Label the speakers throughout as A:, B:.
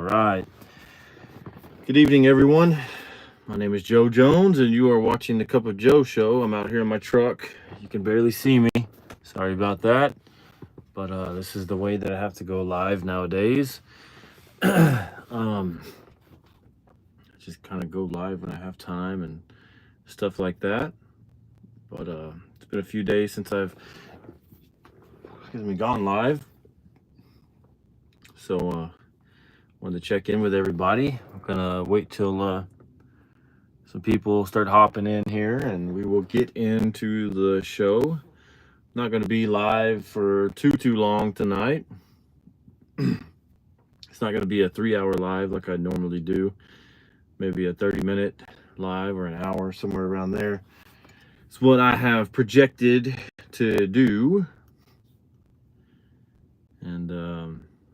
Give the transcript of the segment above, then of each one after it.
A: right. Good evening, everyone. My name is Joe Jones, and you are watching the Cup of Joe show. I'm out here in my truck. You can barely see me. Sorry about that. But this is the way that I have to go live nowadays. Just kind of go live when I have time and stuff like that. But it's been a few days since I've gone live. So wanted to check in with everybody. I'm gonna wait till some people start hopping in here, and we will get into the show. Not going to be live for too long tonight. It's not going to be a 3-hour live like I normally do. Maybe a 30-minute live or an hour, somewhere around there. It's what I have projected to do. And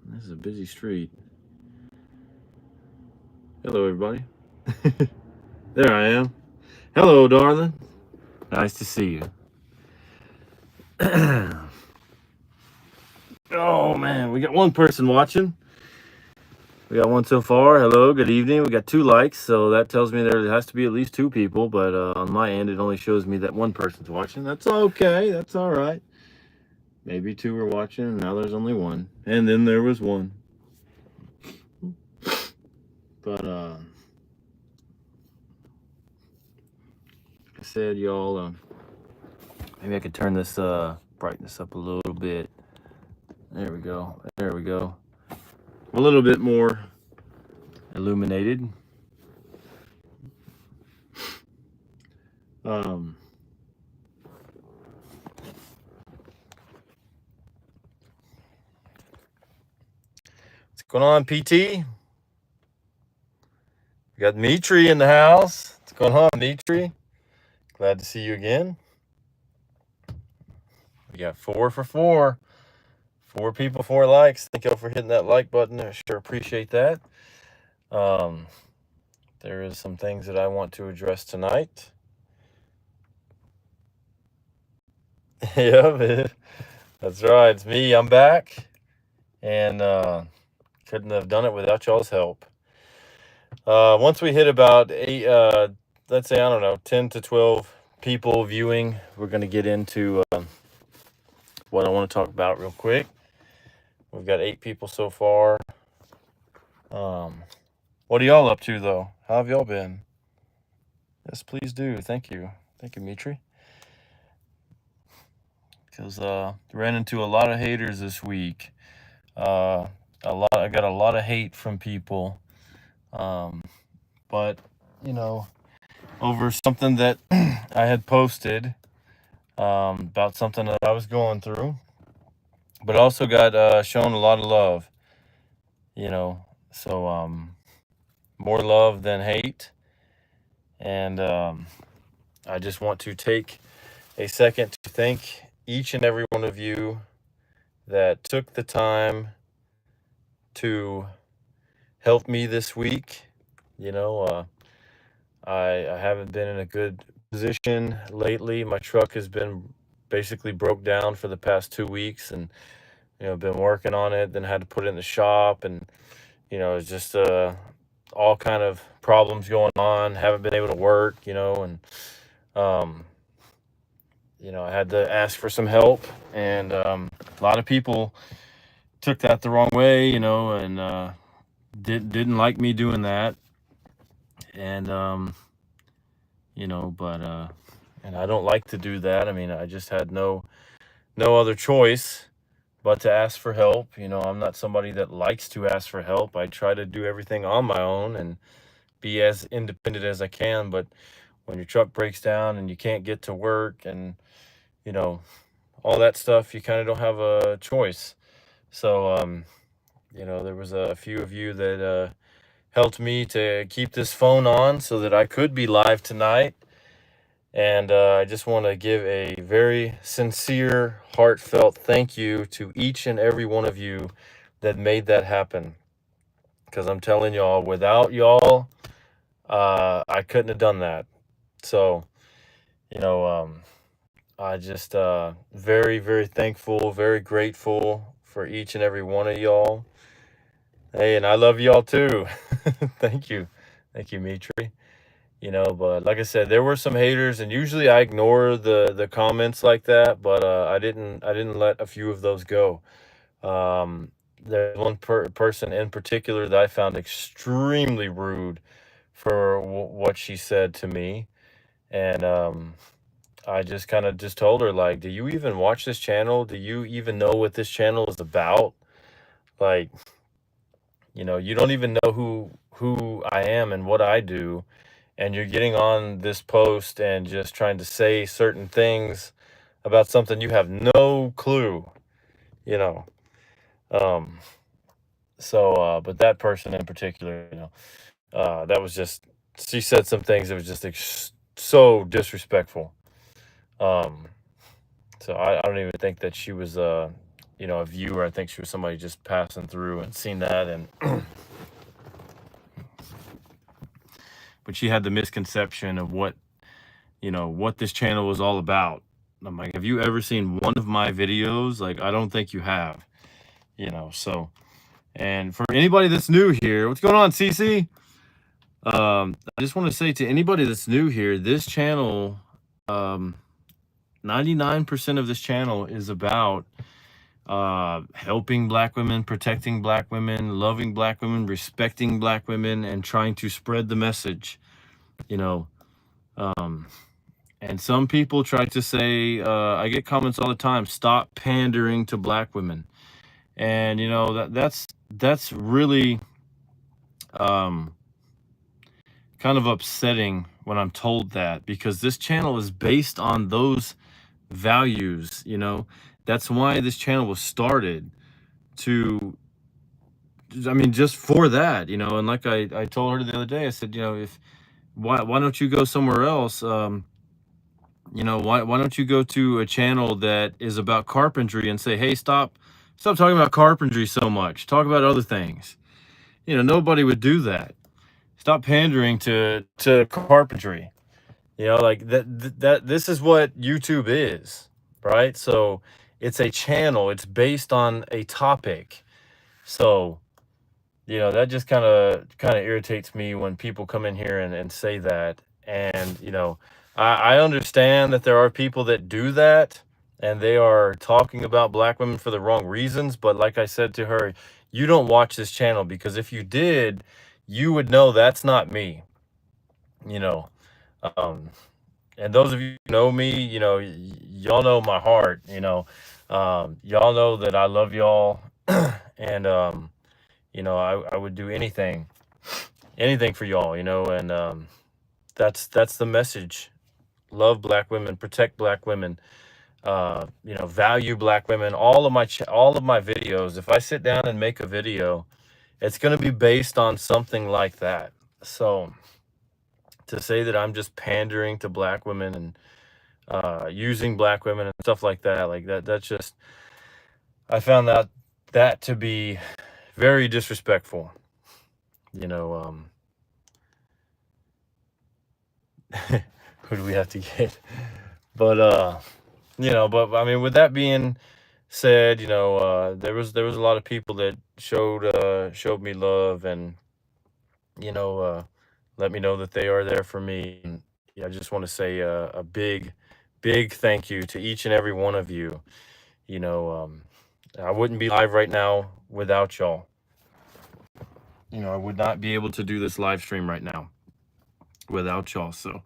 A: this is a busy street. Hello, everybody. There I am. Hello, darling. Nice to see you. Oh, man. We got one person watching. We got one so far. Hello, good evening. We got 2 likes, so that tells me there has to be at least 2 people, but on my end, it only shows me that one person's watching. That's okay. That's all right. Maybe 2 were watching, and now there's only 1. And then there was 1. But, like I said, y'all, maybe I could turn this brightness up a little bit. There we go. There we go. A little bit more illuminated. What's going on, PT? We got Mitri in the house. What's going on, Mitri? Glad to see you again. We got 4 for 4. 4 people, 4 likes. Thank y'all for hitting that like button. I sure appreciate that. There is some things that I want to address tonight. Yep, that's right. It's me. I'm back. And couldn't have done it without y'all's help. Once we hit about 8, let's say, I don't know, 10 to 12 people viewing, we're going to get into what I want to talk about real quick. We've got 8 people so far. What are y'all up to, though? How have y'all been? Yes, please do. Thank you. Thank you, Mitri. Because ran into a lot of haters this week. I got a lot of hate from people. But, you know, over something that I had posted about something that I was going through. But also got shown a lot of love, you know. So more love than hate. And I just want to take a second to thank each and every one of you that took the time to help me this week. You know, I haven't been in a good position lately. My truck has been basically broke down for the past 2 weeks, and been working on it, then had to put it in the shop, and it's just all kind of problems going on. Haven't been able to work, and I had to ask for some help, and a lot of people took that the wrong way, and didn't like me doing that, and but and I don't like to do that. I mean, I just had no other choice but to ask for help. I'm not somebody that likes to ask for help. I try to do everything on my own and be as independent as I can, but when your truck breaks down and you can't get to work and all that stuff, you kind of don't have a choice. So there was a few of you that helped me to keep this phone on so that I could be live tonight. And I just want to give a very sincere, heartfelt thank you to each and every one of you that made that happen. Because I'm telling y'all, without y'all, I couldn't have done that. So, I just very, very thankful, very grateful for each and every one of y'all. Hey, and I love y'all too. Thank you. Thank you, Mitri. But like I said, there were some haters, and usually I ignore the comments like that, but I didn't let a few of those go. There's one person in particular that I found extremely rude for what she said to me, and I just kind of just told her, like, do you even watch this channel? Do you even know what this channel is about? Like, you don't even know who I am and what I do, and you're getting on this post and just trying to say certain things about something you have no clue, you know. Um, but that person in particular, that was just, she said some things that was just so disrespectful. Um, so I don't even think that she was, a viewer. I think she was somebody just passing through and seen that, and but she had the misconception of what this channel was all about. I'm like, have you ever seen one of my videos? Like, I don't think you have, so. And for anybody that's new here, what's going on, CC? I just want to say to anybody that's new here, this channel, 99% of this channel is about helping Black women, protecting Black women, loving Black women, respecting Black women, and trying to spread the message, and some people try to say, I get comments all the time, stop pandering to Black women. And, that's really kind of upsetting when I'm told that, because this channel is based on those values. That's why this channel was started, just for that, and like I told her the other day, I said, why don't you go somewhere else? Why don't you go to a channel that is about carpentry and say, hey, stop talking about carpentry so much, talk about other things. Nobody would do that. Stop pandering to carpentry. Like that this is what YouTube is, right? So it's a channel, it's based on a topic. So that just kind of irritates me when people come in here and say that. And I understand that there are people that do that, and they are talking about Black women for the wrong reasons. But like I said to her, you don't watch this channel, because if you did, you would know that's not me. um and those of you who know me, y'all know my heart. Y'all know that I love y'all. And I would do anything for y'all, and that's the message. Love Black women, protect Black women, value Black women. All of my videos, if I sit down and make a video, it's going to be based on something like that. So to say that I'm just pandering to Black women and using Black women and stuff like that's just, I found that to be very disrespectful. Who do we have to get? But but I mean, with that being said, there was a lot of people that showed me love, and let me know that they are there for me. And I just want to say a big thank you to each and every one of you. I wouldn't be live right now without y'all. I would not be able to do this live stream right now without y'all. So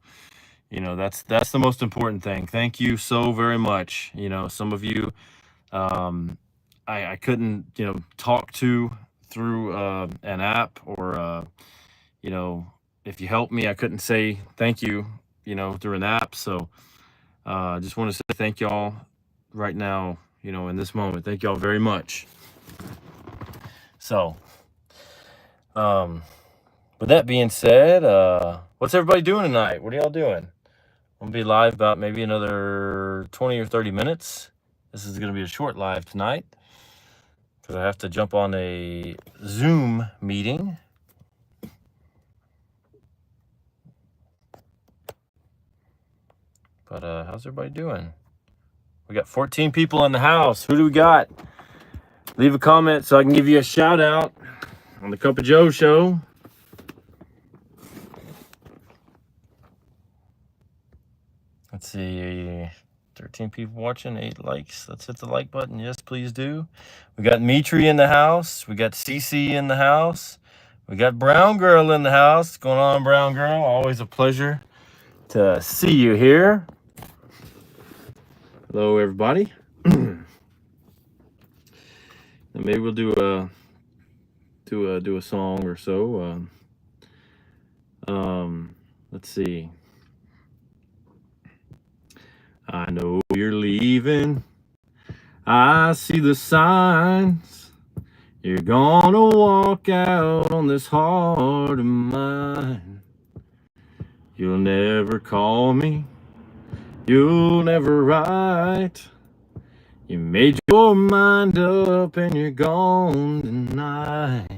A: that's the most important thing. Thank you so very much. Some of you, I couldn't talk to through an app, or if you helped me, I couldn't say thank you through an app. So I just want to say thank y'all right now, in this moment. Thank y'all very much. So with that being said, what's everybody doing tonight? What are y'all doing? I'm gonna be live about maybe another 20 or 30 minutes. This is gonna be a short live tonight, because I have to jump on a Zoom meeting. But how's everybody doing? We got 14 people in the house. Who do we got? Leave a comment so I can give you a shout out. on the Cup of Joe show. Let's see, 13 people watching, 8 likes. Let's hit the like button. Yes, please do. We got Mitri in the house. We got Cece in the house. We got Brown Girl in the house. What's going on, Brown Girl? Always a pleasure to see you here. Hello, everybody. Maybe we'll do a song or so. Let's see. I know you're leaving. I see the signs. You're gonna walk out on this heart of mine. You'll never call me. You'll never write. You made your mind up and you're gone tonight.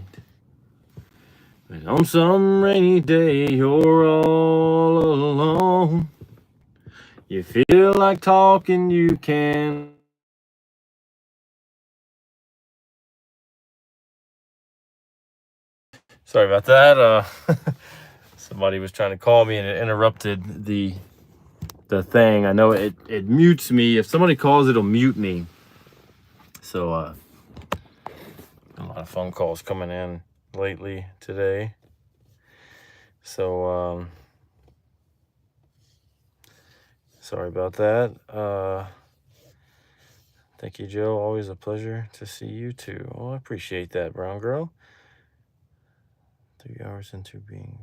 A: But on some rainy day, you're all alone. You feel like talking, you can. Sorry about that. Somebody was trying to call me and it interrupted the thing. I know it mutes me. If somebody calls, it'll mute me. So a lot of phone calls coming in lately today. So sorry about that. Thank you, Joe. Always a pleasure to see you too. Oh, I appreciate that, Brown Girl. 3 hours into being.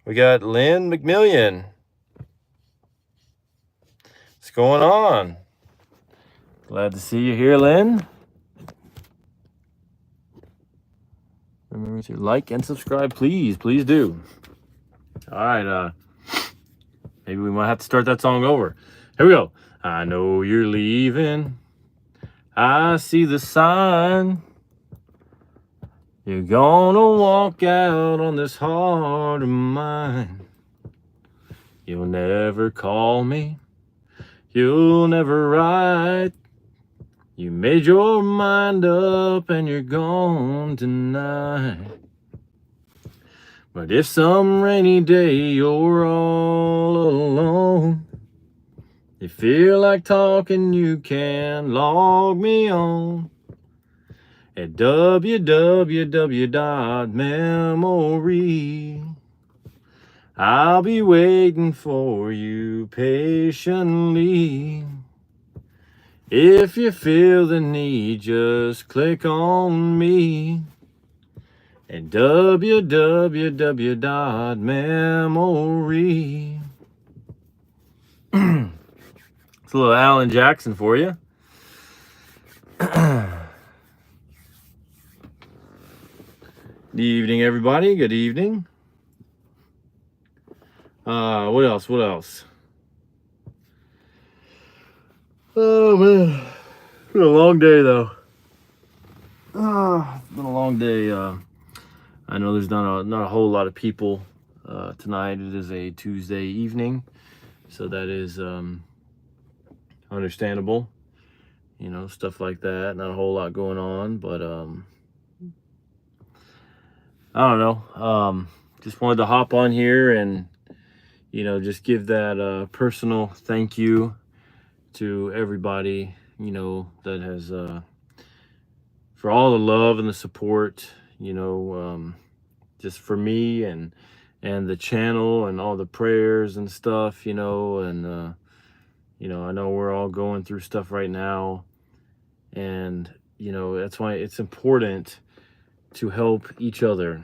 A: We got Lynn McMillian. What's going on? Glad to see you here, Lynn. Remember to like and subscribe, please. Please do. All right. Maybe we might have to start that song over. Here we go. I know you're leaving. I see the sign. You're gonna walk out on this heart of mine. You'll never call me. You'll never write. You made your mind up and you're gone tonight. But if some rainy day you're all alone, you feel like talking, you can log me on at www.memory. I'll be waiting for you patiently. If you feel the need, just click on me at www.memory. It's a little Alan Jackson for you. Good evening, everybody. Good evening. What else? Oh, man. It's been a long day, though. It's been a long day. I know there's not a whole lot of people tonight. It is a Tuesday evening, so that is understandable. You know, stuff like that. Not a whole lot going on, but I don't know. Just wanted to hop on here and, you know, just give that personal thank you to everybody, you know, that has for all the love and the support, you know, just for me and the channel and all the prayers and stuff, you know, and you know, I know we're all going through stuff right now, and you know, that's why it's important to help each other.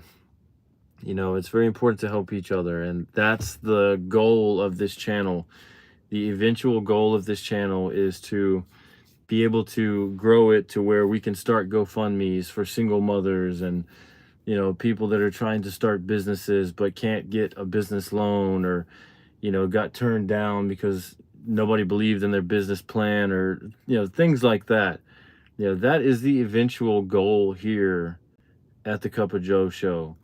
A: You know, it's very important to help each other, and that's the goal of this channel. The eventual goal of this channel is to be able to grow it to where we can start GoFundMes for single mothers and, you know, people that are trying to start businesses but can't get a business loan, or, you know, got turned down because nobody believed in their business plan, or, you know, things like that. You know, that is the eventual goal here at the Cup of Joe show.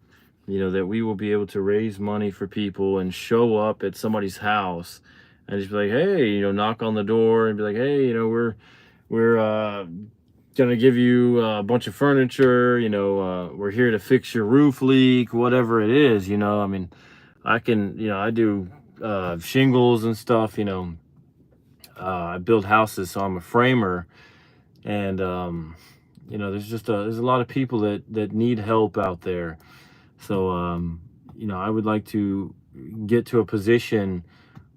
A: You know, that we will be able to raise money for people and show up at somebody's house and just be like, hey, you know, knock on the door and be like, hey, you know, we're gonna give you a bunch of furniture, we're here to fix your roof leak, whatever it is, I mean, I can, I do shingles and stuff, I build houses, so I'm a framer. And there's a lot of people that need help out there. So I would like to get to a position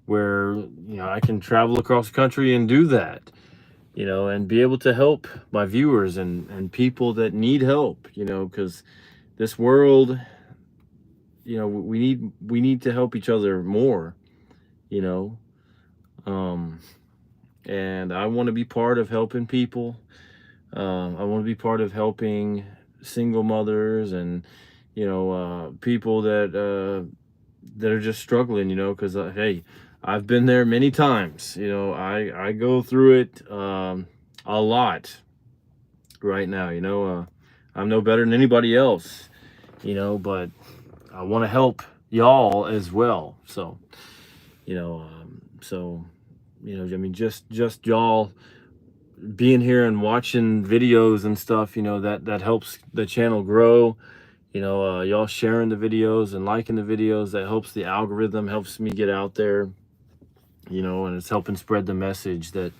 A: where I can travel across the country and do that, and be able to help my viewers and people that need help, because this world, we need to help each other more, you know. Um, and I want to be part of helping people. I want to be part of helping single mothers and people that are just struggling, because hey, I've been there many times. I go through it a lot right now. I'm no better than anybody else, but I want to help y'all as well. So you know, I mean, just y'all being here and watching videos and stuff, that helps the channel grow. Y'all sharing the videos and liking the videos, that helps the algorithm, helps me get out there, and it's helping spread the message that,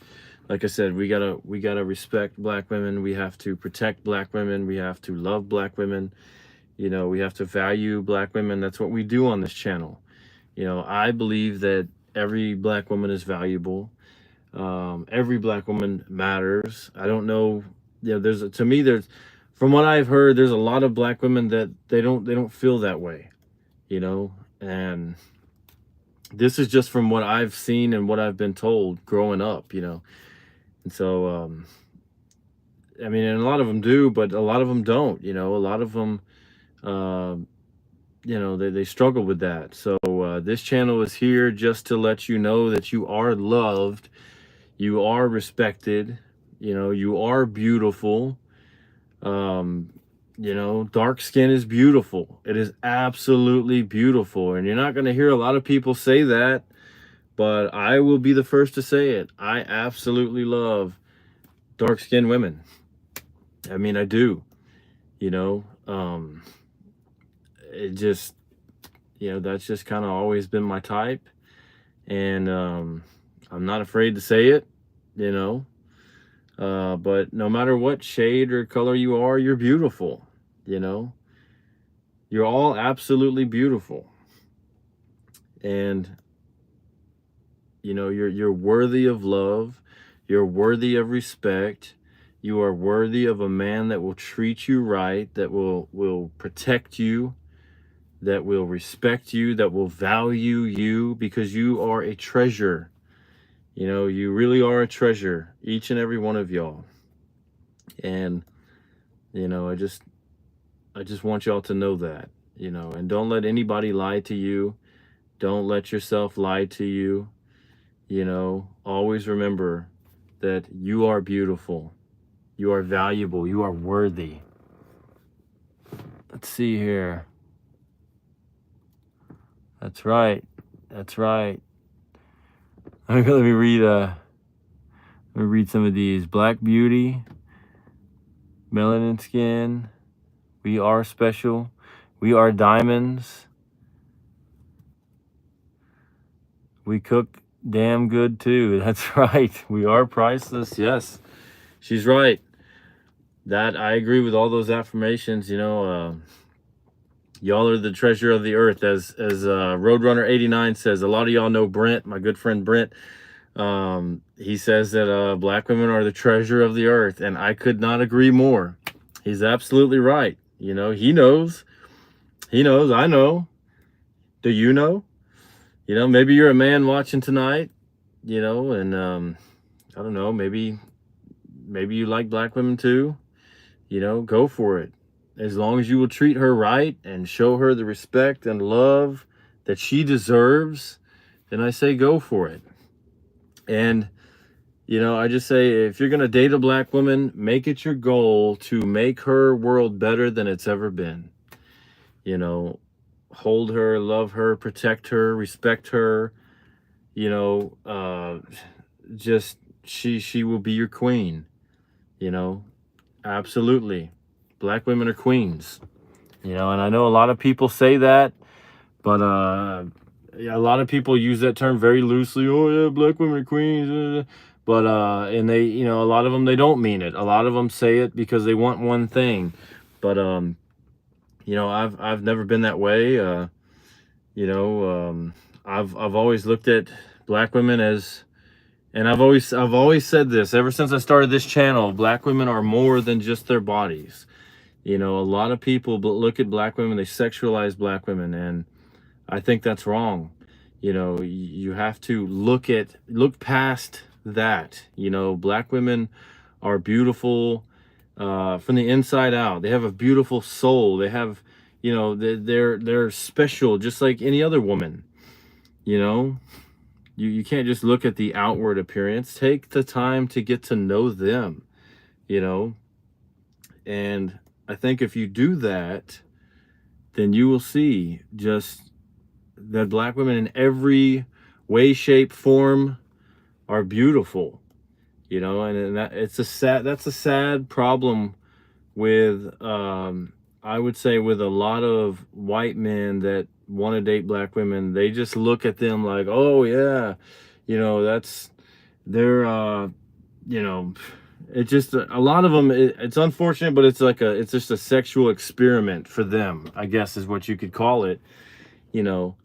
A: like I said, we gotta respect Black women. We have to protect Black women. We have to love Black women. We have to value Black women. That's what we do on this channel. I believe that every Black woman is valuable. Every Black woman matters. I don't know. There's from what I've heard, there's a lot of Black women that they don't feel that way, and this is just from what I've seen and what I've been told growing up, and so I mean, and a lot of them do, but a lot of them don't. A lot of them, they struggle with that. So this channel is here just to let you know that you are loved, you are respected, you are beautiful. Dark skin is beautiful. It is absolutely beautiful. And you're not going to hear a lot of people say that, but I will be the first to say it. I absolutely love dark skinned women. I mean, I do, it just, that's just kind of always been my type. And I'm not afraid to say it, but no matter what shade or color you are, you're beautiful. You're all absolutely beautiful. And you're worthy of love. You're worthy of respect. You are worthy of a man that will treat you right, that will protect you, that will respect you, that will value you, because you are a treasure. You really are a treasure, each and every one of y'all. And I just want y'all to know that, and don't let anybody lie to you. Don't let yourself lie to you. Always remember that you are beautiful. You are valuable. You are worthy. Let's see here. That's right. That's right. Let me read some of these. Black beauty, melanin skin. We are special. We are diamonds. We cook damn good too. That's right. We are priceless. Yes, she's right. That I agree with all those affirmations. Y'all are the treasure of the earth, as Roadrunner 89 says. A lot of y'all know Brent, my good friend Brent. He says that Black women are the treasure of the earth, and I could not agree more. He's absolutely right. He knows. He knows. I know. Do you know? Maybe you're a man watching tonight, and I don't know, maybe you like Black women too. Go for it. As long as you will treat her right and show her the respect and love that she deserves, then I say go for it. And I just say, if you're going to date a Black woman, make it your goal to make her world better than it's ever been. Hold her, love her, protect her, respect her. Just she will be your queen. Absolutely. Black women are queens. You know, and I know a lot of people say that, but yeah, a lot of people use that term very loosely. Oh yeah, black women are queens. But and they, you know, a lot of them, they don't mean it. A lot of them say it because they want one thing. But you know, I've never been that way. You know, I've always looked at black women as, and I've always said this ever since I started this channel. Black women are more than just their bodies. You know, a lot of people look at black women, they sexualize black women, and I think that's wrong. You know, you have to look past that. You know, black women are beautiful from the inside out. They have a beautiful soul. They have, you know, they're special, just like any other woman. You know, you can't just look at the outward appearance. Take the time to get to know them. You know, and I think if you do that, then you will see just that black women in every way, shape, form are beautiful. You know, and that's a sad problem with I would say with a lot of white men that want to date black women. They just look at them like, oh yeah, you know, that's they're you know, it just a lot of them, it's unfortunate, but it's just a sexual experiment for them, I guess is what you could call it. You know,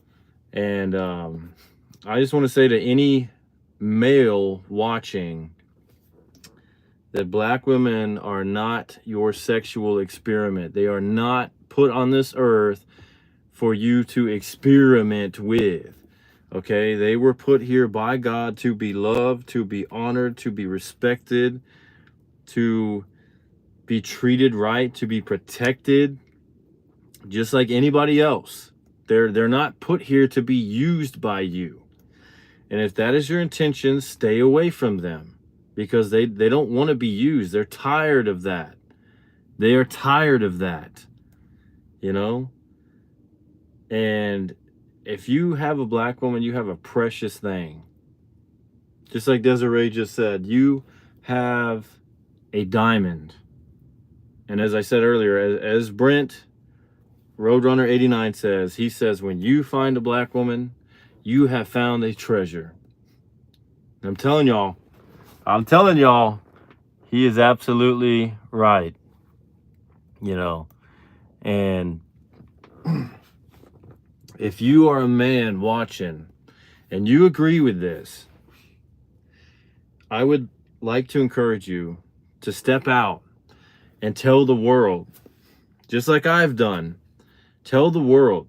A: and I just want to say to any male watching that black women are not your sexual experiment. They are not put on this earth for you to experiment with. Okay, they were put here by God to be loved, to be honored, to be respected, to be treated right, to be protected, just like anybody else. They're not put here to be used by you. And if that is your intention, stay away from them, because they don't want to be used. They're tired of that. They are tired of that, you know? And if you have a black woman, you have a precious thing. Just like Desiree just said, you have a diamond. And as I said earlier, as Brent Roadrunner 89 says, he says, when you find a black woman, you have found a treasure. And I'm telling y'all, he is absolutely right. You know, and if you are a man watching and you agree with this, I would like to encourage you to step out and tell the world, just like I've done. Tell the world,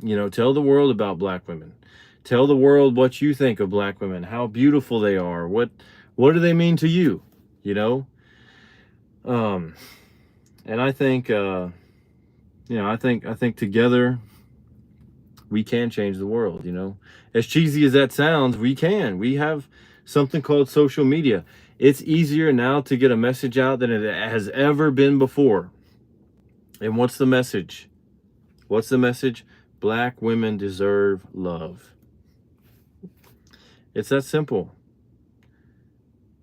A: you know, tell the world about black women. Tell the world what you think of black women, how beautiful they are, what do they mean to you, you know? And I think, you know, I think together we can change the world, you know? As cheesy as that sounds, we can. We have something called social media. It's easier now to get a message out than it has ever been before. And what's the message? What's the message? Black women deserve love. It's that simple.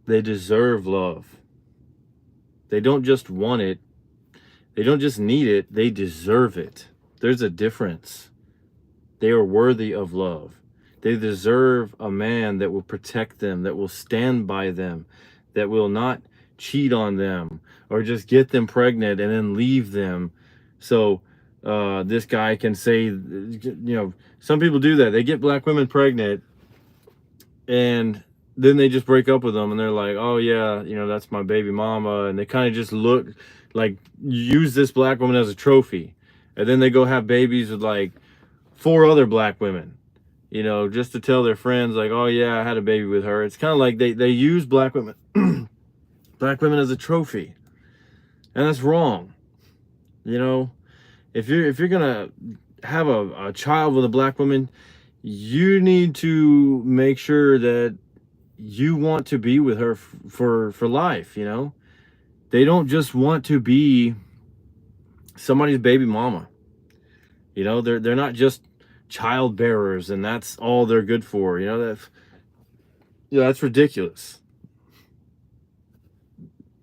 A: They deserve love. They don't just want it. They don't just need it. They deserve it. There's a difference. They are worthy of love. They deserve a man that will protect them, that will stand by them, that will not cheat on them or just get them pregnant and then leave them. So this guy can say, you know, some people do that. They get black women pregnant and then they just break up with them and they're like, oh yeah, you know, that's my baby mama. And they kind of just look like, use this black woman as a trophy. And then they go have babies with like 4 other black women, you know, just to tell their friends like, oh yeah, I had a baby with her. It's kind of like they use black women, black women as a trophy. And that's wrong. You know, if you're gonna have a child with a black woman, you need to make sure that you want to be with her for life. You know, they don't just want to be somebody's baby mama. You know, they're not just child bearers and that's all they're good for. You know, that's ridiculous.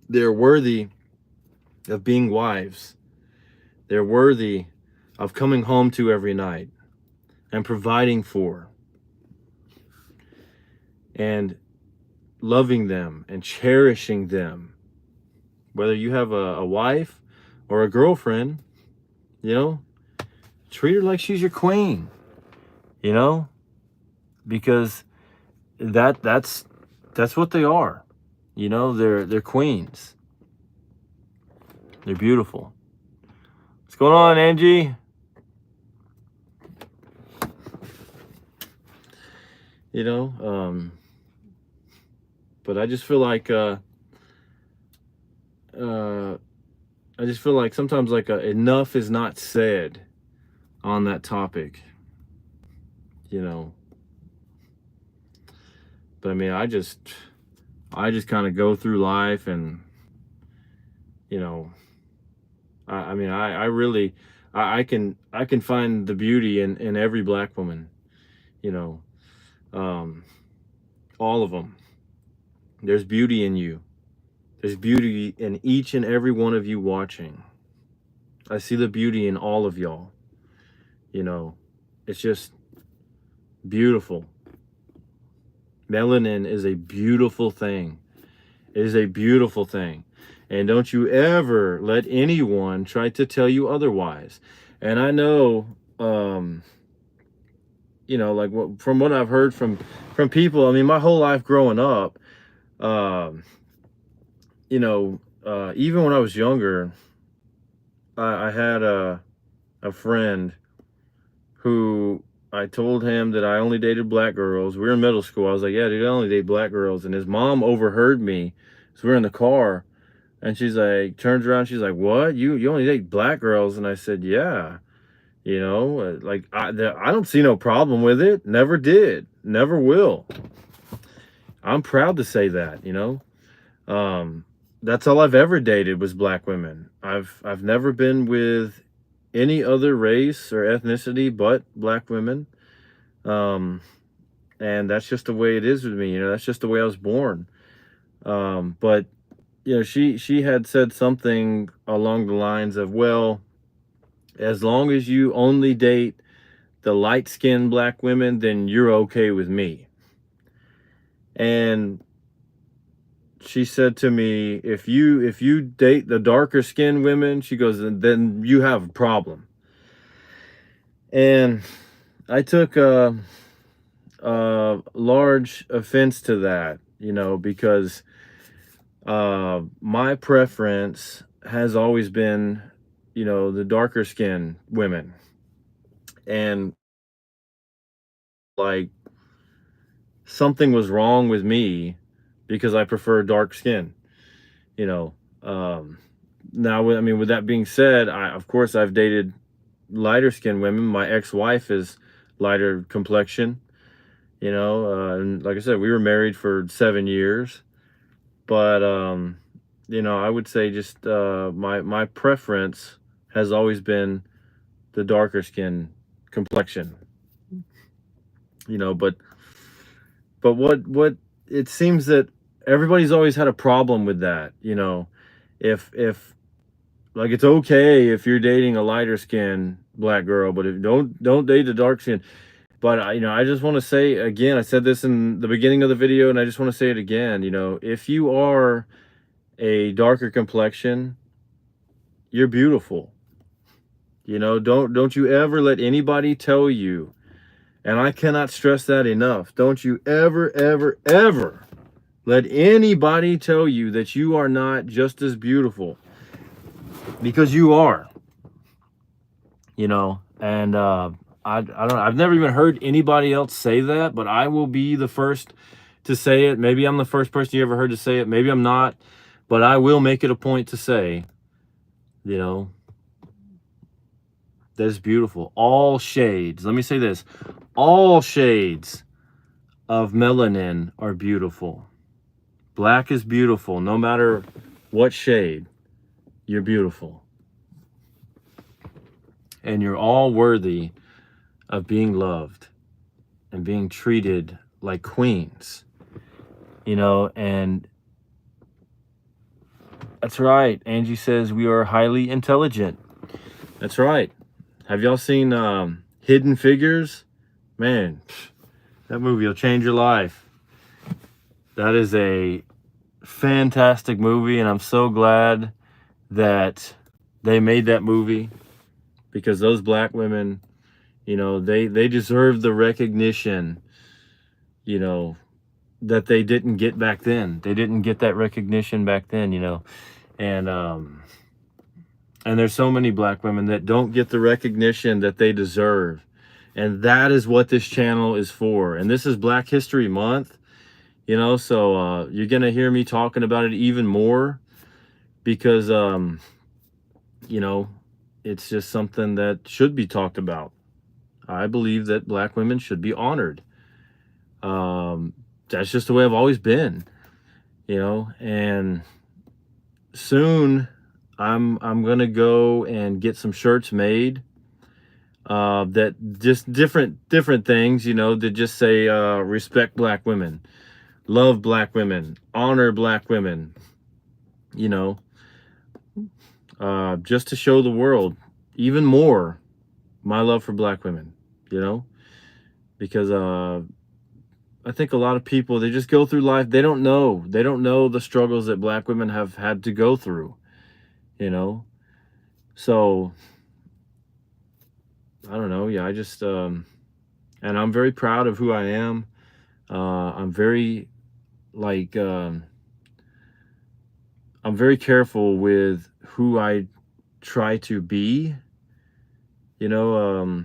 A: They're worthy of being wives. They're worthy of coming home to every night and providing for and loving them and cherishing them. Whether you have a wife or a girlfriend, you know, treat her like she's your queen, you know, because that's what they are. You know, they're queens. They're beautiful. What's going on, Angie? You know, but I just feel like sometimes like enough is not said on that topic, you know. But I mean, I just kind of go through life, and you know, I mean, I really, I can find the beauty in every black woman, you know, all of them. There's beauty in you. There's beauty in each and every one of you watching. I see the beauty in all of y'all. You know, it's just beautiful. Melanin is a beautiful thing. It is a beautiful thing. And don't you ever let anyone try to tell you otherwise. And I know, you know, like from what I've heard from people, I mean, my whole life growing up, you know, even when I was younger, I had a friend who I told him that I only dated black girls. We were in middle school. I was like, yeah, dude, I only date black girls. And his mom overheard me. So we were in the car, and she's like, turns around, she's like, what? You only date black girls? And I said, yeah. You know, like I don't see no problem with it. Never did. Never will. I'm proud to say that, you know. That's all I've ever dated was black women. I've never been with any other race or ethnicity but black women. And that's just the way it is with me, you know. That's just the way I was born. But you know, she had said something along the lines of, well, as long as you only date the light-skinned black women, then you're okay with me. And she said to me, if you date the darker skinned women, she goes, then you have a problem. And I took a large offense to that, you know, because my preference has always been, you know, the darker skinned women. And like something was wrong with me because I prefer dark skin, you know. Now, I mean, with that being said, of course I've dated lighter skinned women. My ex-wife is lighter complexion, you know, and like I said, we were married for 7 years. But you know, I would say just my preference has always been the darker skin complexion, you know. But what it seems that everybody's always had a problem with that, you know. If like, it's okay if you're dating a lighter skin black girl, but if don't date the dark skin. But you know, I just want to say again, I said this in the beginning of the video, and I just want to say it again, you know, if you are a darker complexion, you're beautiful. You know, don't you ever let anybody tell you, and I cannot stress that enough, don't you ever let anybody tell you that you are not just as beautiful, because you are, you know. And I don't know, I've never even heard anybody else say that, but I will be the first to say it. Maybe I'm the first person you ever heard to say it, maybe I'm not, but I will make it a point to say, you know, that is beautiful. All shades, let me say this, all shades of melanin are beautiful. Black is beautiful. No matter what shade, you're beautiful. And you're all worthy of being loved and being treated like queens, you know. And That's right. Angie says we are highly intelligent. That's right. Have y'all seen Hidden Figures? Man, that movie will change your life. That is a fantastic movie, and I'm so glad that they made that movie, because those black women, you know, they deserve the recognition, you know, that they didn't get back then. They didn't get that recognition back then, you know. And there's so many black women that don't get the recognition that they deserve. And that is what this channel is for. And this is Black History Month, you know, so you're going to hear me talking about it even more, because, you know, it's just something that should be talked about. I believe that black women should be honored. That's just the way I've always been, you know. And soon I'm gonna go and get some shirts made that just different things, you know, that just say respect black women, love black women, honor black women, you know, just to show the world even more my love for black women, you know, because I think a lot of people, they just go through life, they don't know the struggles that black women have had to go through, you know. So I don't know, yeah, I just and I'm very proud of who I am. I'm very like I'm very careful with who I try to be, you know.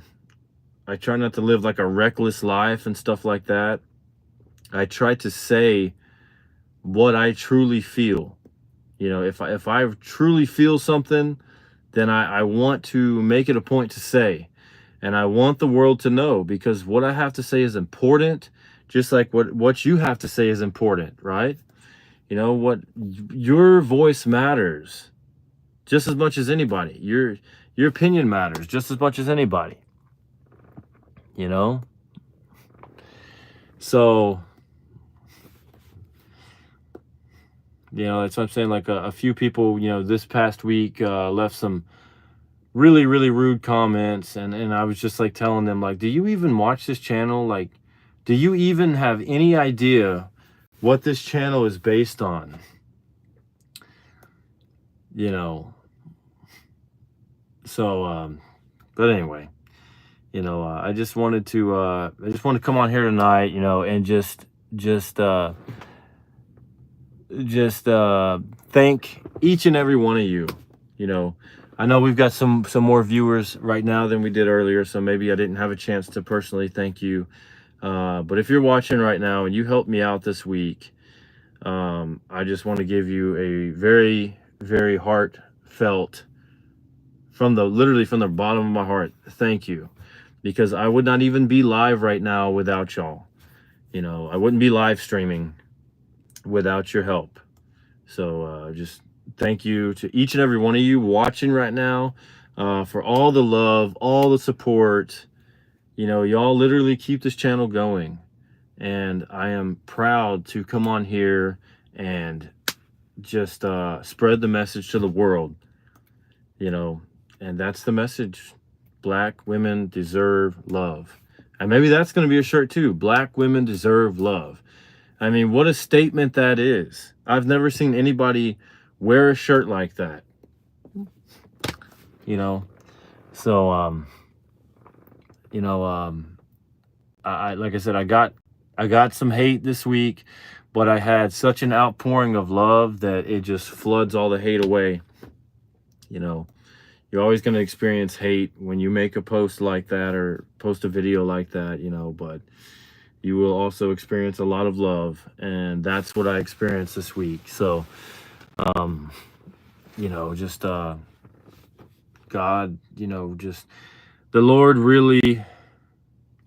A: I try not to live like a reckless life and stuff like that. I try to say what I truly feel. You know, if I truly feel something, then I want to make it a point to say, and I want the world to know, because what I have to say is important, just like what you have to say is important, right? You know, what your voice matters just as much as anybody. Your opinion matters just as much as anybody, you know? So, you know, that's what I'm saying. Like a few people, you know, this past week left some really rude comments, and I was just like telling them, like, do you even watch this channel? Like, do you even have any idea what this channel is based on? You know. So but anyway, you know, I just wanted to come on here tonight, you know, and just thank each and every one of you. You know, I know we've got some more viewers right now than we did earlier, so maybe I didn't have a chance to personally thank you. But if you're watching right now and you helped me out this week, I just want to give you a very heartfelt, literally from the bottom of my heart, thank you. Because I would not even be live right now without y'all. You know, I wouldn't be live streaming without your help. So just thank you to each and every one of you watching right now, for all the love, all the support. You know, y'all literally keep this channel going. And I am proud to come on here and just spread the message to the world, you know. And that's the message. Black women deserve love. And maybe that's going to be a shirt too. Black women deserve love. I mean, what a statement that is. I've never seen anybody wear a shirt like that. You know? So, you know, I like I said, I got some hate this week, but I had such an outpouring of love that it just floods all the hate away. You know, you're always going to experience hate when you make a post like that or post a video like that, you know, but you will also experience a lot of love, and that's what I experienced this week. So, you know, just God, you know, just the Lord really,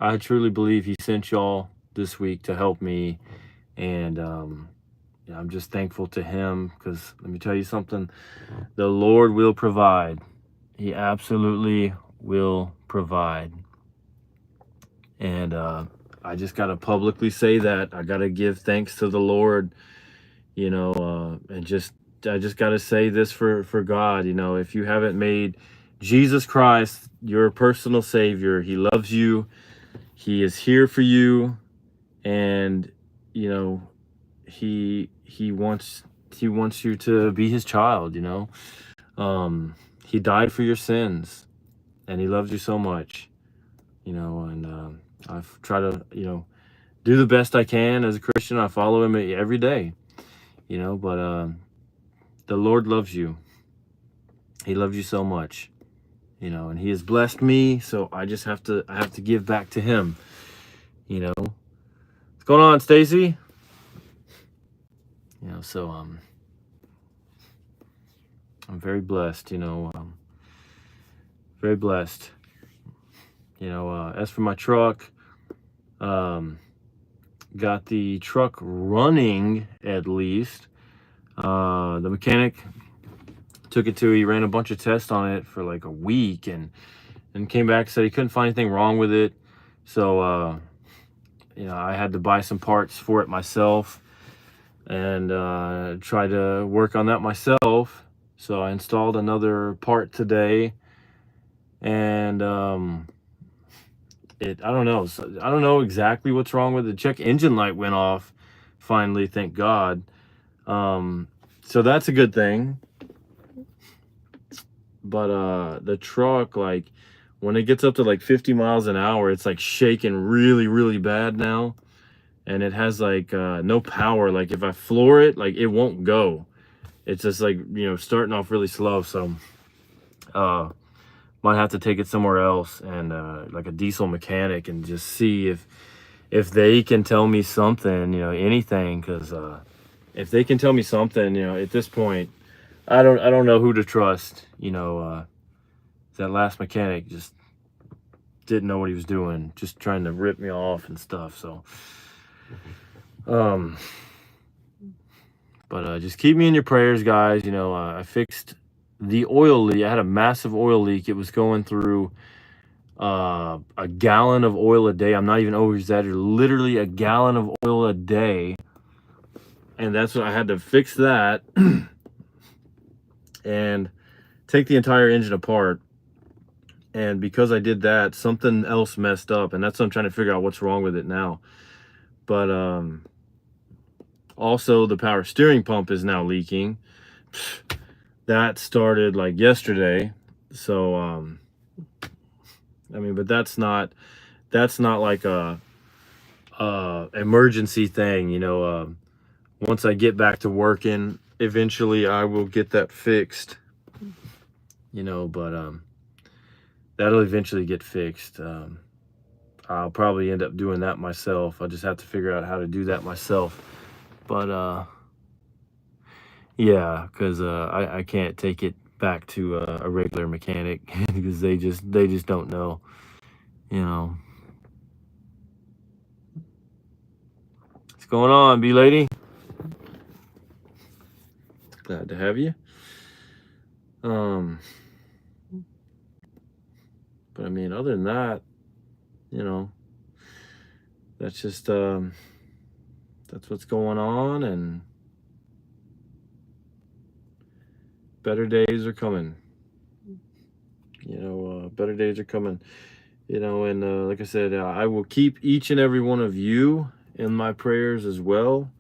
A: I truly believe he sent y'all this week to help me. And yeah, I'm just thankful to him, because let me tell you something, the Lord will provide. He absolutely will provide. And I just got to publicly say that. I got to give thanks to the Lord, you know, and just just got to say this for God. If you haven't made Jesus Christ your personal Savior, He loves you. He is here for you, and He wants you to be His child. He died for your sins, and He loves you so much. And I've tried to do the best I can as a Christian. I follow Him every day. But the Lord loves you. He loves you so much. And He has blessed me, so I have to give back to Him. What's going on, Stacy? So I'm very blessed. Very blessed. As for my truck, got the truck running at least. The mechanic took it to, he ran a bunch of tests on it for like a week and came back and said he couldn't find anything wrong with it. So, I had to buy some parts for it myself and try to work on that myself. So I installed another part today, and I don't know. So I don't know exactly what's wrong with it. Check engine light went off finally, thank God. So that's a good thing. But the truck, like when it gets up to like 50 miles an hour, it's like shaking really, really bad now. And it has like no power. Like if I floor it, like it won't go. It's just like, starting off really slow. So might have to take it somewhere else and like a diesel mechanic and just see if they can tell me something, anything. Because if they can tell me something, at this point, I don't know who to trust. That last mechanic just didn't know what he was doing, just trying to rip me off and stuff. So but just keep me in your prayers, guys. I fixed the oil leak. I had a massive oil leak. It was going through a gallon of oil a day. I'm not even over exaggerating, literally a gallon of oil a day. And that's what I had to fix that and take the entire engine apart. And because I did that, something else messed up, and that's what I'm trying to figure out what's wrong with it now. But also the power steering pump is now leaking. That started like yesterday. So but that's not like a emergency thing. Once I get back to working, eventually I will get that fixed. But that'll eventually get fixed. I'll probably end up doing that myself. I'll just have to figure out how to do that myself. But yeah, because I can't take it back to a regular mechanic because they just don't know. What's going on, B-Lady? Glad to have you. But other than that, that's just that's what's going on, and better days are coming. Better days are coming. And like I said, I will keep each and every one of you in my prayers as well.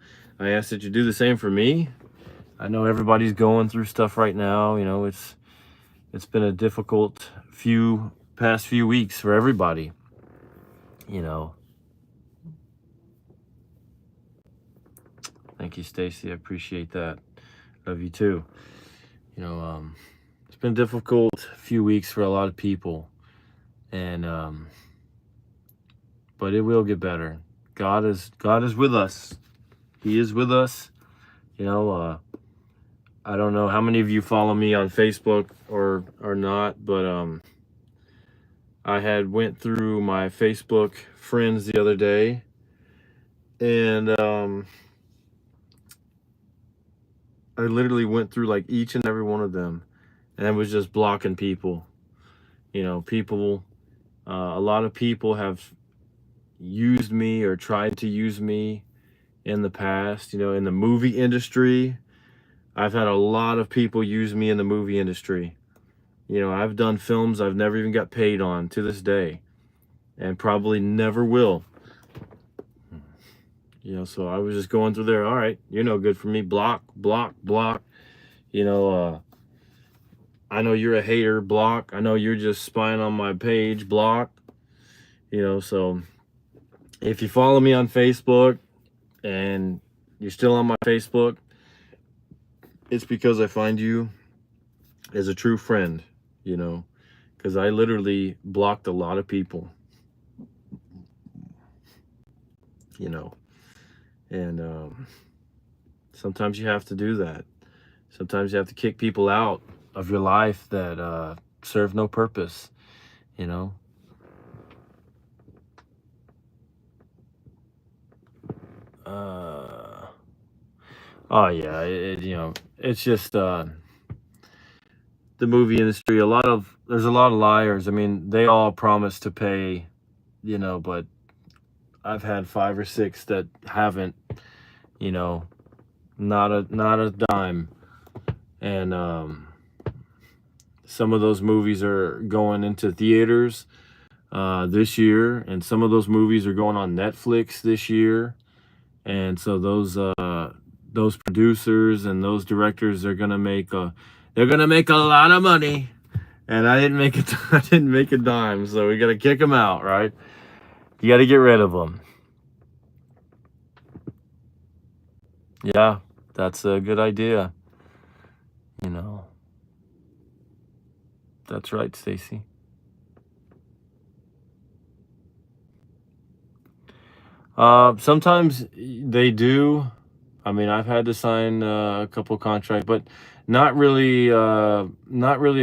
A: I ask that you do the same for me. I know everybody's going through stuff right now. It's been a difficult past few weeks for everybody. Thank you, Stacy. I appreciate that. Love you too. It's been a difficult few weeks for a lot of people, and but it will get better. God is with us. He is with us. I don't know how many of you follow me on Facebook or not, but I had went through my Facebook friends the other day, and I literally went through like each and every one of them, and I was just blocking people. People, a lot of people have used me or tried to use me in the past, in the movie industry. I've had a lot of people use me in the movie industry. You know, I've done films I've never even got paid on to this day, and probably never will. You know, so I was just going through there. All right, you're no good for me. Block, block, block. You know, I know you're a hater. Block. I know you're just spying on my page. Block. You know, so if you follow me on Facebook and you're still on my Facebook, it's because I find you as a true friend, you know, because I literally blocked a lot of people, you know, and sometimes you have to do that. Sometimes you have to kick people out of your life that serve no purpose, you know. Oh yeah, you know, it's just the movie industry. There's a lot of liars. I mean, they all promise to pay, you know, but I've had 5 or 6 that haven't, you know, not a dime. And some of those movies are going into theaters this year, and some of those movies are going on Netflix this year. And so those producers and those directors are gonna make a lot of money, and I didn't make it. I didn't make a dime, so we gotta kick them out, right? You gotta get rid of them. Yeah, that's a good idea. You know, that's right, Stacy. Sometimes they do. I mean, I've had to sign a couple contracts, but not really a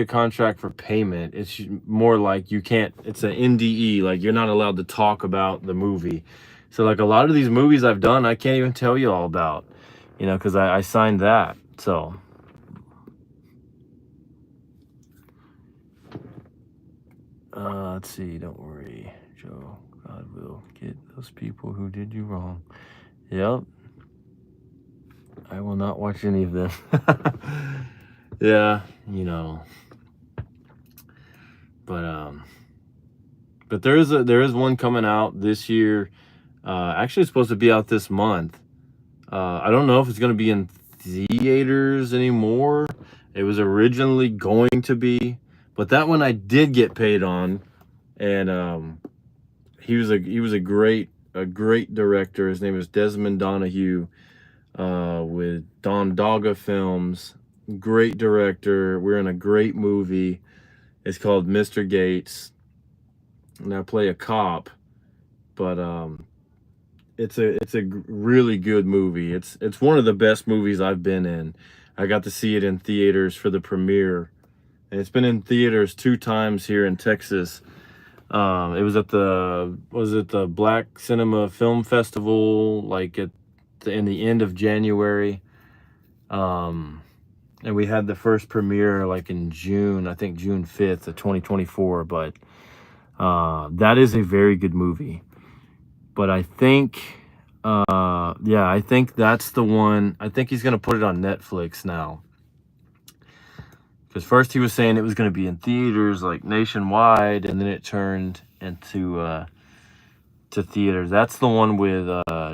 A: contract for payment. It's more like you can't. It's an NDE, like you're not allowed to talk about the movie. So, like a lot of these movies I've done, I can't even tell you all about, you know, because I signed that. So, let's see. Don't worry, Joe. God will get those people who did you wrong. Yep. I will not watch any of them. Yeah, you know. But there is one coming out this year. Actually, it's supposed to be out this month. I don't know if it's going to be in theaters anymore. It was originally going to be, but that one I did get paid on, and he was a great director. His name is Desmond Donahue, with Don Dogga Films. Great director. We're in a great movie. It's called Mr. Gates, and I play a cop. But it's a really good movie. It's one of the best movies I've been in. I got to see it in theaters for the premiere, and it's been in theaters 2 times here in Texas. It was at the Black Cinema Film Festival, like in the end of January. And we had the first premiere like in June, I think June 5th of 2024. But that is a very good movie. But I think, I think that's the one. I think he's going to put it on Netflix now. Because first he was saying it was going to be in theaters like nationwide, and then it turned into to theaters. That's the one with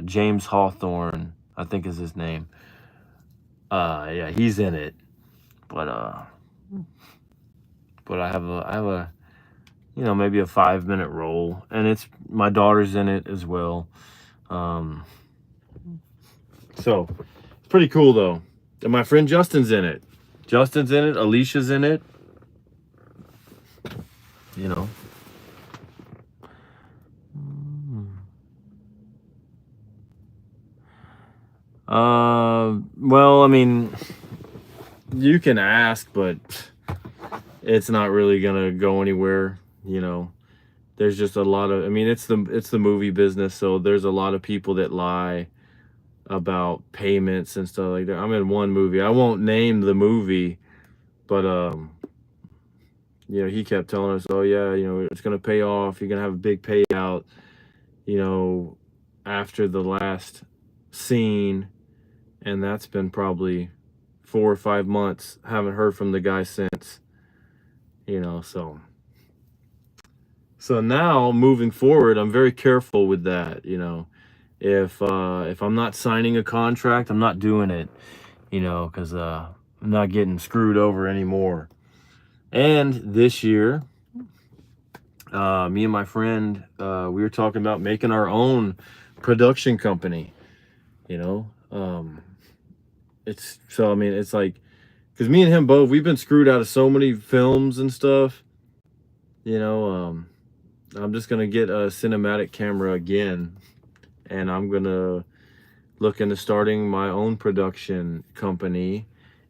A: James Hawthorne, I think is his name. Yeah, he's in it. But I have a you know, maybe a 5-minute role, and it's my daughter's in it as well. So it's pretty cool though. And my friend Justin's in it. Alicia's in it. You know. Well, I mean, you can ask, but it's not really gonna go anywhere. You know, there's just a lot of. I mean, it's the movie business, so there's a lot of people that lie about payments and stuff like that. I'm in one movie. I won't name the movie, but you know, he kept telling us, "Oh yeah, you know, it's gonna pay off. You're gonna have a big payout." You know, after the last scene, and that's been probably 4 or 5 months. Haven't heard from the guy since, you know, so now moving forward, I'm very careful with that, you know. If I'm not signing a contract, I'm not doing it, you know, because I'm not getting screwed over anymore. And this year, me and my friend, we were talking about making our own production company, you know. It's so, I mean, it's like, because me and him both, we've been screwed out of so many films and stuff, you know. I'm just gonna get a cinematic camera again, and I'm gonna look into starting my own production company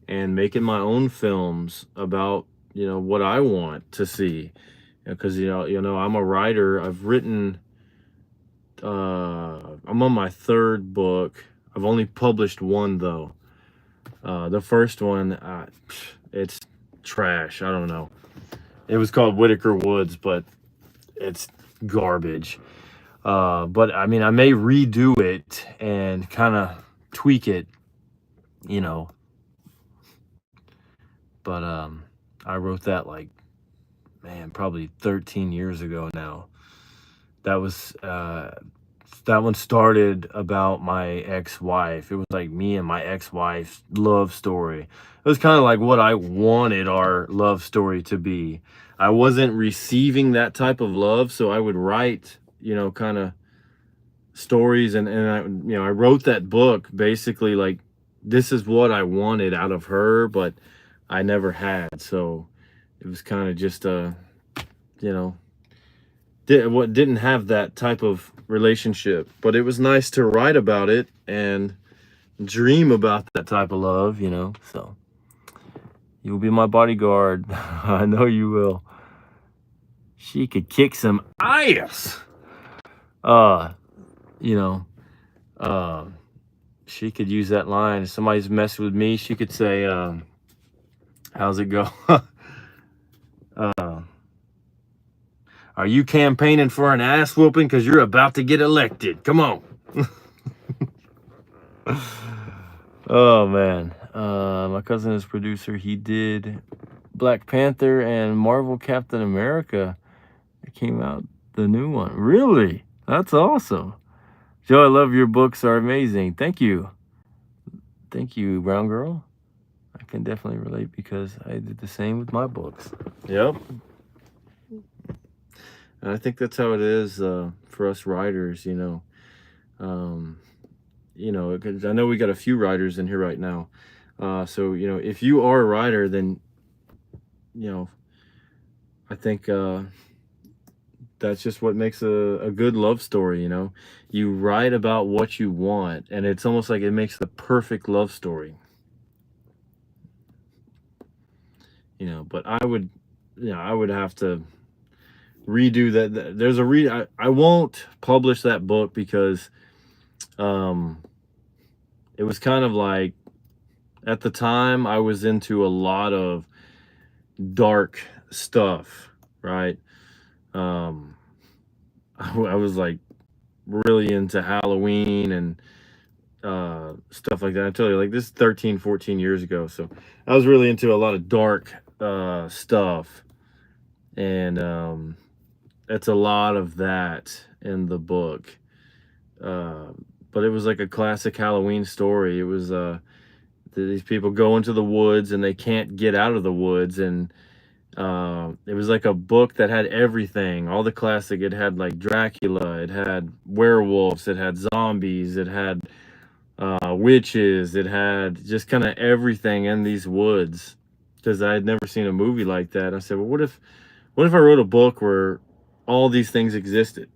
A: and making my own films about, you know, what I want to see. Because you know, I'm a writer. I've written. I'm on my 3rd book. I've only published 1 though. The first one, it's trash. I don't know. It was called Whitaker Woods, but it's garbage. But I mean, I may redo it and kind of tweak it, you know. But I wrote that like, man, probably 13 years ago now. That was that one started about my ex-wife. It was like me and my ex-wife's love story. It was kind of like what I wanted our love story to be. I wasn't receiving that type of love, so I would write, you know, kind of stories, and I, you know, I wrote that book basically like, this is what I wanted out of her, but I never had. So it was kind of just you know, didn't have that type of relationship, but it was nice to write about it and dream about that type of love, you know. So you'll be my bodyguard. I know you will. She could kick some ass. You know, she could use that line. If somebody's messing with me, she could say, how's it go? Are you campaigning for an ass whooping? Because you're about to get elected. Come on. Oh, man. My cousin is producer. He did Black Panther and Marvel Captain America. It came out, the new one. Really? That's awesome. Joe, I love your books. Are amazing. Thank you. Thank you, Brown Girl. I can definitely relate because I did the same with my books. Yep. And I think that's how it is for us writers, you know. You know, 'cause I know we got a few writers in here right now. So, you know, if you are a writer, then, you know, I think that's just what makes a good love story, you know. You write about what you want, and it's almost like it makes the perfect love story. You know, but I would, you know, I would have to redo that. There's a I won't publish that book because it was kind of like, at the time I was into a lot of dark stuff, right? I was like really into Halloween and stuff like that. I tell you, like, this is 13, 14 years ago. So I was really into a lot of dark stuff. And it's a lot of that in the book. But it was like a classic Halloween story. It was these people go into the woods and they can't get out of the woods, and it was like a book that had everything, all the classic. It had like Dracula, it had werewolves, it had zombies, it had witches, it had just kind of everything in these woods, because I had never seen a movie like that. I said, well, what if I wrote a book where all these things existed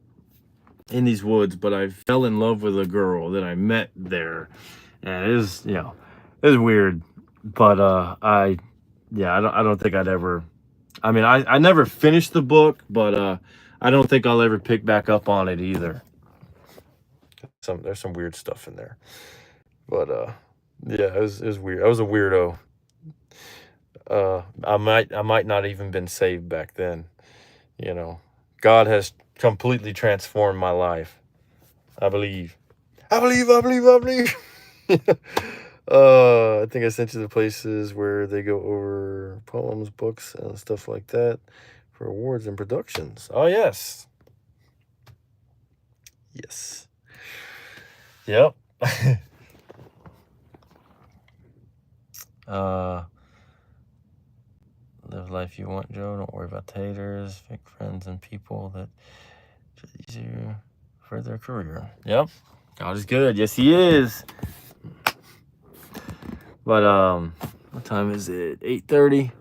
A: in these woods, but I fell in love with a girl that I met there. And it is, you know, it was weird, but I don't think I'd ever, I mean, I never finished the book, but I don't think I'll ever pick back up on it either. There's some weird stuff in there, but yeah, it was weird. I was a weirdo. I might not even been saved back then. You know, God has completely transformed my life. I believe. I think I sent you the places where they go over poems, books, and stuff like that for awards and productions. Oh, yes. Yes. Yep. Live life you want, Joe. Don't worry about the haters, fake friends, and people that use you for their career. Yep. God is good. Yes, he is. But what time is it? 8:30.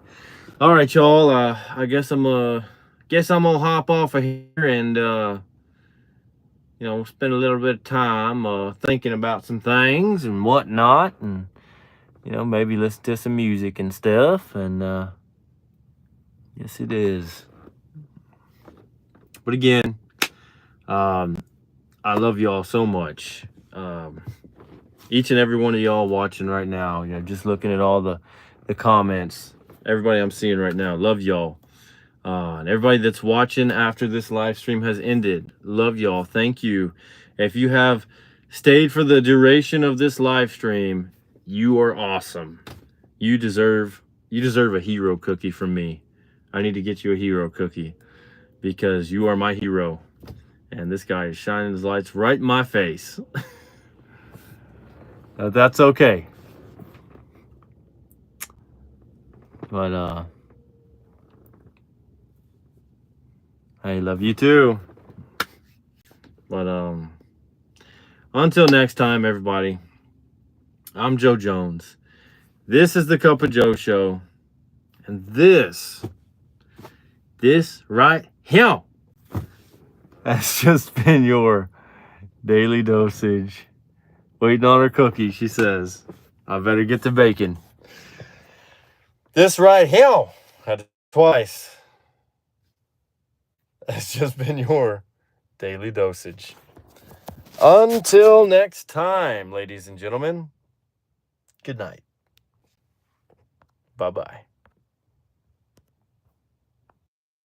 A: All right, y'all. I guess I'm gonna hop off of here and spend a little bit of time thinking about some things and whatnot, and maybe listen to some music and stuff. And yes, it is. But again, I love y'all so much. Each and every one of y'all watching right now, just looking at all the comments, everybody I'm seeing right now, love y'all. And everybody that's watching after this live stream has ended, love y'all. Thank you. If you have stayed for the duration of this live stream, you are awesome. You deserve a hero cookie from me. I need to get you a hero cookie because you are my hero. And this guy is shining his lights right in my face. That's okay. But I love you too. But until next time, everybody, I'm Joe Jones. This is the Cup of Joe Show. And this right here has just been your daily dosage. Waiting on her cookie, she says. I better get to baking. This right here, had it twice. Has just been your daily dosage. Until next time, ladies and gentlemen, good night. Bye-bye.